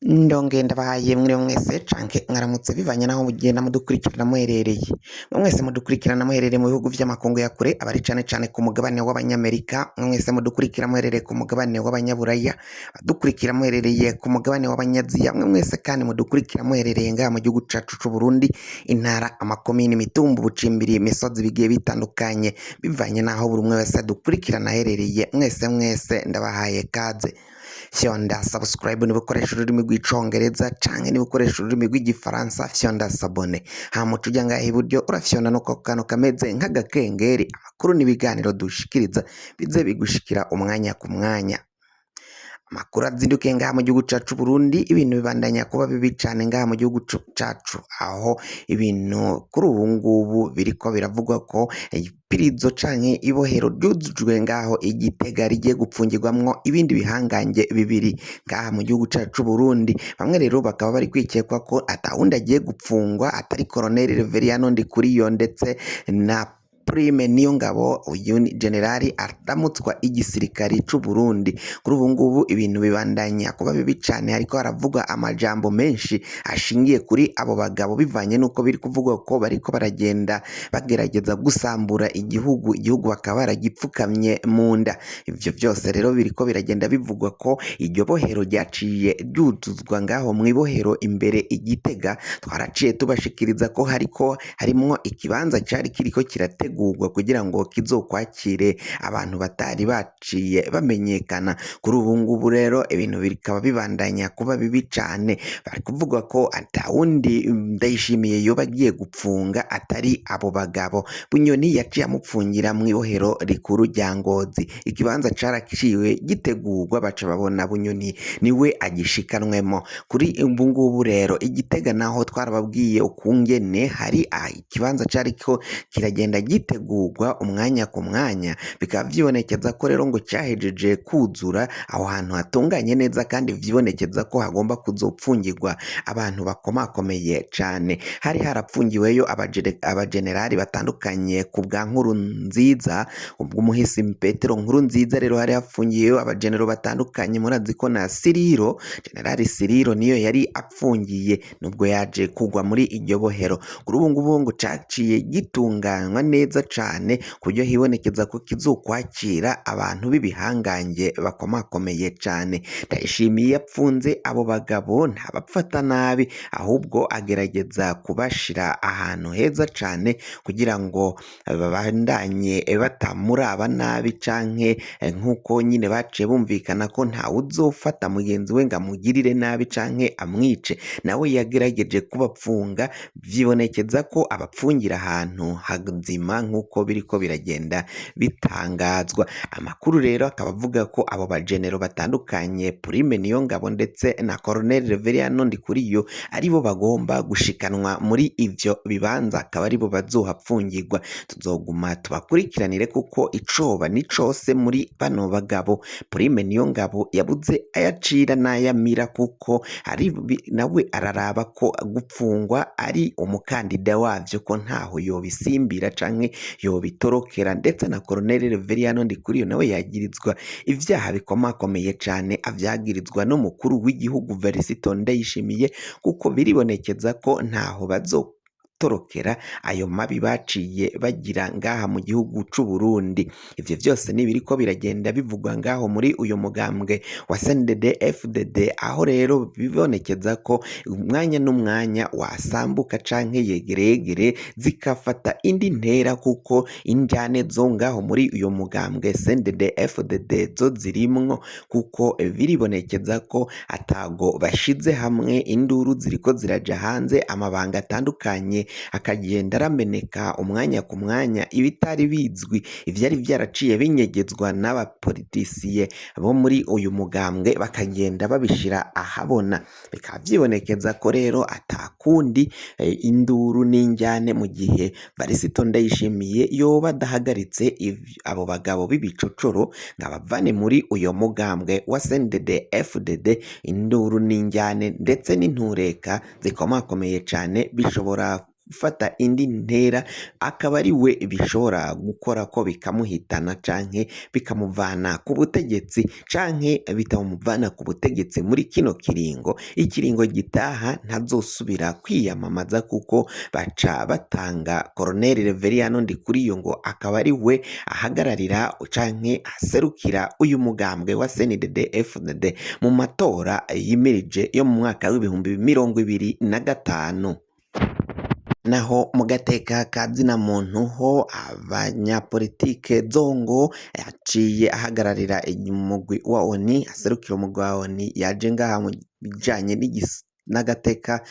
Ndongeye ndabahaye mwiriwe mwese canke mwaramutse bivanye naho mugenda mudukurikirana muherereye. Mwese mudukurikirana muherereye mu bihugu vy'amakungu ya kure, abari cane ku mugabane w'abanyamerika, mwese mudukurikira muherereye ku mugabane w'abanyaburaya, abadukurikira muherereye ku mugabane w'abanyaziya, mwese kandi mudukurikira muherereye ngaha mu gihugu cacu c'Uburundi, intara, amakomine, imitumba, ubucimbiri, imisozi bigiye bitandukanye, bivanye naho buri umwe wese adukurikirana aherereye, mwese ndabahaye kaze. Fyonda subscribe niba ukoresha ururimi rw'icongereza canke niba ukoresha ururimi rw'igifaransa fyonda sabone, hama uca uja ngaha iburyo urafyonda nuko kantu kameze nk'agakengeri, amakuru n'ibiganiro dushikiriza bize bigushikira umwanya ku mwanya. Amakuru azindukiye ngaha mu gihugu cacu Burundi, ibintu bibandanya kuba bibi cane ngaha mu gihugu cacu, aho ibintu kuri ubu ngubu biriko biravugwa ko ipirizo canke ibohero ryujujwe ngaho Igitega rigiye gupfungirwamwo ibindi bihangange bibiri ngaha mu gihugu cacu Burundi. Bamwe rero bakaba bari kwikekwa ko atawundi agiye gupfungwa atari Colonel Reveriyano Ndikuriyo ndetse na Prime Niyongabo, uyu ni generali aramutswa igisirikari c'u Burundi. Kuri ubu ngubu ibintu bibandanya kuba bibi cane, hariko haravuga amajambo menshi ashingiye kuri abo bagabo bivanye nuko biri kuvugwa ko bariko baragenda bagerageza gusambura igihugu bakaba baragipfukamye mu nda. Ivyo vyose rero biriko biragenda bivugwa ko iryo bohero ryaciye ryuzuzwa ngaho mw'ibohero imbere Igitega. Twaraciye tubashikiriza ko harimwo ikibanza cari kiriko kirategurwa kugira ngo kizokwakire abantu batari baciye bamenyekana. Kuri ubu ngubu rero ibintu bikaba bibandanya kuba bibi cane, bari kuvuga ko atawundi Ndayishimiye yoba agiye gupfunga atari abo bagabo. Bunyoni yaciye amupfungira mw'ibohero rikuru rya Ngozi, ikibanza caraciwe gitegurwa baca babona Bunyoni niwe agishikanwemo. Kuri ubu ngubu rero Igitega naho twarababwiye ukungene hari ikibanza cariko kiragenda gitegurwa umwanya ku mwanya, bikaba vyibonekeza ko rero ngo cyahejeje kuzura aho hantu hatunganye neza, kandi vyibonekeza ko hagomba kuzopfungirwa abantu bakomakomeye cane. Hari harapfungiweyo abajenerali batandukanye ku bwa Nkurunziza, ubwo umuhisi Petero Nkurunziza rero hari hafungiyeyo abajenero batandukanye. Murazi ko na Siriro, generali Siriro niyo yari apfungiye nubwo yaje kugwa muri iryo bohero. Kuri ubu ngubu ngo caciye gitunganywa neza cane kuburyo hibonekeza ko kizokwakira abantu b'ibihangange bakomakomeye cane. Ndayishimiye yapfunze abo bagabo ntabapfata nabi, ahubwo agerageza kubashira ahantu heza cane kugira ngo babandanye batamuraba nabi, canke nkuko nyine baciye bumvikana ko ntawe uzofata mugenzi we ngo amugirire nabi canke amwice. Nawe yagerageje kubapfunga, vyibonekeza ko abapfungira ahantu hazima nkuko biriko biragenda bitangazwa. Amakuru rero akaba avuga ko abo bajenero batandukanye Prime Niyongabo ndetse na Colonel Reveriyano Ndikuriyo aribo bagomba gushikanwa muri ivyo bibanza, akaba aribo bazohapfungirwa. Tuzoguma tubakurikiranire kuko icoba ni cose muri bano bagabo. Prime Niyongabo yabuze ayacira n'ayamira kuko nawe araraba ko gupfungwa ari umukandida wavyo, ko ntaho yobisimbira canke yobitorokera. Ndetse na Colonel Reveriyano Ndikuriyo nawe yagirizwa ivyaha bikomakomeye cane, avyagirizwa n'umukuru w'igihugu Varisito Ndayishimiye, kuko biribonekeza ko ntaho bazotorokera ayo mabi baciye bagira ngaha mu gihugu c'u Burundi. Ivyo vyose nibiriko biragenda bivugwa ngaho muri uyu mugambwe wa CNDD-FDD, aho rero bibonekeza ko umwanya n'umwanya wasambuka canke yegeregere zikafata indi ntera, kuko injyane zo ngaho muri uyu mugambwe CNDD-FDD zo zirimwo, kuko biribonekeza ko atago bashize hamwe, induru ziriko ziraja hanze, amabanga atandukanye akagenda arameneka umwanya ku mwanya, ibitari bizwi ivyari vyaraciye binyegezwa n'abapolitisiye bo muri uyu mugambwe bakagenda babishira ahabona. Bikaba vyibonekeza ko rero atakundi induru n'injyane mu gihe Varisito Ndayishimiye yoba adahagaritse abo bagabo b'ibicocoro ngo abavane muri uyo mugambwe wa CNDD-FDD, induru n'injyane ndetse n'intureka zikomakomeye cane bishobora gufata indi ntera akaba ari we bishobora gukora ko bikamuhitana canke bikamuvana ku butegetsi canke bitamuvana ku butegetsi muri kino kiringo, ikiringo gitaha ntazosubira kwiyamamaza kuko baca batanga Colonel Reveriyano Ndikuriyo ngo akaba ari we ahagararira canke aserukira uyu mugambwe wa CNDD-FDD mu matora yimirije yo mu mwaka w'ibihumbi 2025. Naho mu gateka ka zina muntu ho abanyapolitike zongo yaciye ahagararira umugwi wa ONU, aserukira umugwi wa ONU yaje ngaha mu bijanye n'agateka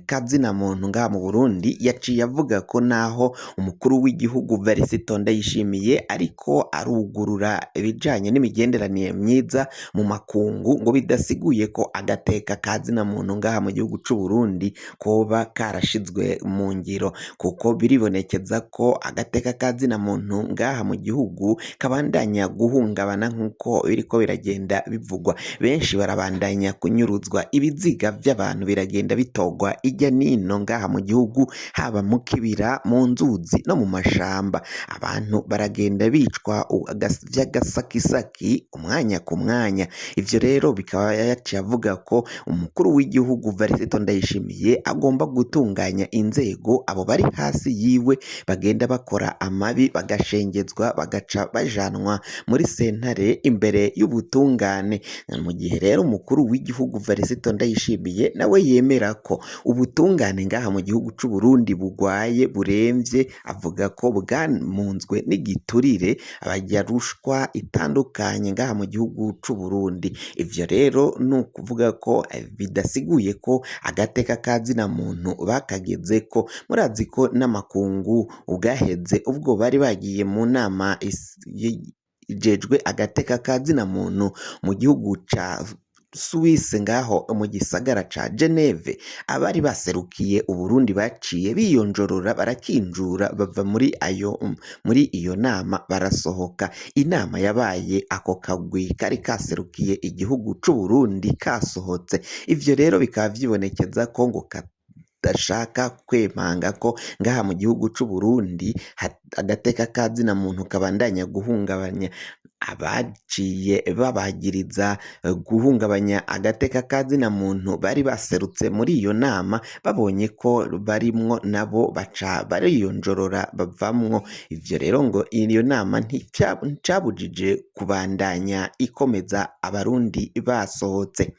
ka zina muntu ngaha mu Burundi, yaciye avuga ko naho umukuru w'igihugu Varisito Ndayishimiye ariko arugurura ibijanye n'imigenderanire myiza mu makungu, ngo bidasiguye ko agateka ka zina muntu ngaha mu gihugu c'u Burundi koba karashizwe mu ngiro, kuko biribonekeza ko agateka ka zina muntu ngaha mu gihugu kabandanya guhungabana nk'uko biriko biragenda bivugwa. Benshi barabandanya kunyuruzwa, ibiziga vy'abantu biragenda bitogwa ijya nino ngaha mu gihugu, haba mu kibira, mu nzuzi no mu mashamba. Abantu baragenda bicwa vy'agasakisaki umwanya ku mwanya. Ivyo rero bikaba yaciye avuga ko umukuru w'igihugu Varisito Ndayishimiye agomba gutunganya inzego, abo bari hasi yiwe bagenda bakora amabi bagashengezwa, bagaca bajanwa muri sentare imbere y'ubutungane. Mu gihe rero umukuru w'igihugu Varisito Ndayishimiye nawe yemera ko ubutungane ngaha mu gihugu c'u Burundi bugwaye buremvye, avuga ko bwamunzwe n'igiturire, abaryarushwa itandukanye ngaha mu gihugu c'u Burundi. Ivyo rero ni ukuvuga ko bidasiguye ko agateka ka zina muntu bakagezeko. Murazi ko n'amakungu ubwaheze ubwo bari bagiye mu nama ijejwe agateka ka zina muntu mu gihugu ca Suisse ngaho mu gisagara ca Geneve, abari baserukiye Uburundi baciye biyonjorora barakinjura bava muri iyo nama barasohoka. Inama yabaye ako kagwi kari kaserukiye igihugu c'u Burundi kasohotse. Ivyo rero bikaba vyibonekeza ko ngo dashaka kwemanga ko ngaha mu gihugu c'u Burundi agateka ka zina muntu kabandanya guhungabanya. Abaciye babagiriza guhungabanya agateka ka zina muntu bari baserutse muri iyo nama, babonye ko barimwo nabo baca bariyonjorora bavamwo. Ivyo rero ngo iyo nama nticabujije kubandanya ikomeza abarundi basohotse.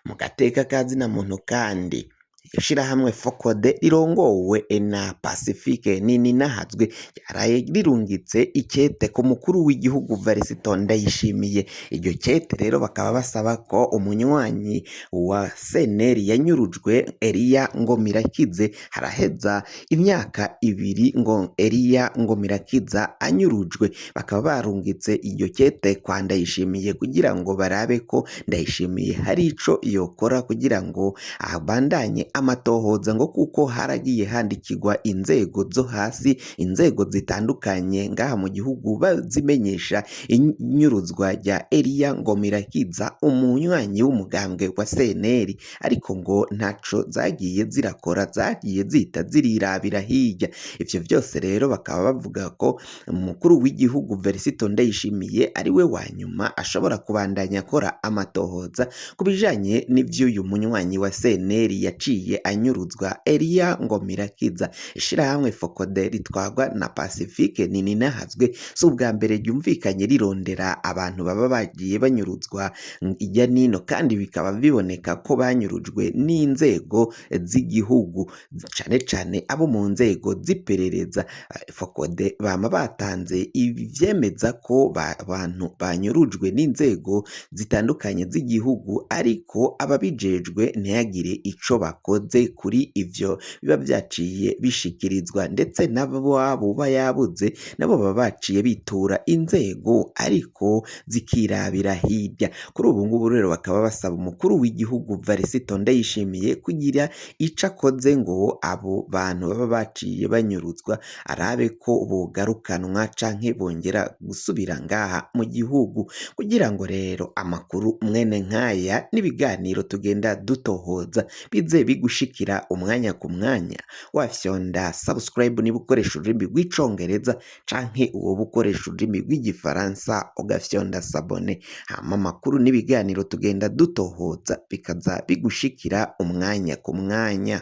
Mu gateka ka zina muntu kandi ishirahamwe Fokode rirongowe na Pacifique Nininahazwe ryaraye rirungitse ikete ku mukuru w'igihugu Varisito Ndayishimiye. Iryo kete rero bakaba basaba ko umunywanyi wa CNL yanyurujwe Elia Ngomirakize, haraheza imyaka 2 ngo Elia Ngomirakiza anyurujwe, bakaba barungitse iryo kete kwa Ndayishimiye kugira ngo barabe ko Ndayishimiye hari ico yokora kugira ngo abandanye amatohoza, ngo kuko haragiye handikirwa inzego zo hasi, inzego zitandukanye ngaha mu gihugu bazimenyesha inyuruzwa rya Elia Ngomirakiza, umunywanyi w'umugambwe wa CNL, ariko ngo ntaco zagiye zirakora, zagiye zita zirirabira hirya. Ivyo byose rero bakaba bavuga ko umukuru w'igihugu Varisito Ndayishimiye ari we wa nyuma ashobora kubandanya akora amatohoza ku bijanye n'ivy'uyu munywanyi wa CNL yaciye anyuruzwa Elia Ngomirakiza. Ishirahamwe Fokode ritwagwa na Pacifique Nininahazwe si ubwa mbere ryumvikanye rirondera abantu baba bagiye banyuruzwa ijya nino, kandi bikaba biboneka ko banyurujwe n'inzego z'igihugu, cane cane abo mu nzego z'iperereza. Fokode bama batanze ivyemeza ko abantu banyurujwe n'inzego zitandukanye z'igihugu, ariko ababijejwe ntihagire ico bakoze kuri ivyo biba vyaciye bishikirizwa, ndetse n'abo bayabuze nabo baba baciye bitura inzego ariko zikirabira hirya. Kuri ubu ngubu rero bakaba basaba umukuru w'igihugu Varisito Ndayishimiye kugira ico akoze ngo abo bantu baba baciye banyuruzwa arabe ko bogarukanwa canke bongera gusubira ngaha mu gihugu, kugira ngo rero amakuru mwene nkaya n'ibiganiro tugenda dutohoza bize bigushikira umwanya ku mwanya, wafyonda subscribe niba ukoresha ururimi rw'icongereza canke woba ukoresha ururimi rw'igifaransa ugafyonda sabone, hama amakuru n'ibiganiro tugenda dutohoza bikaza bigushikira umwanya ku mwanya.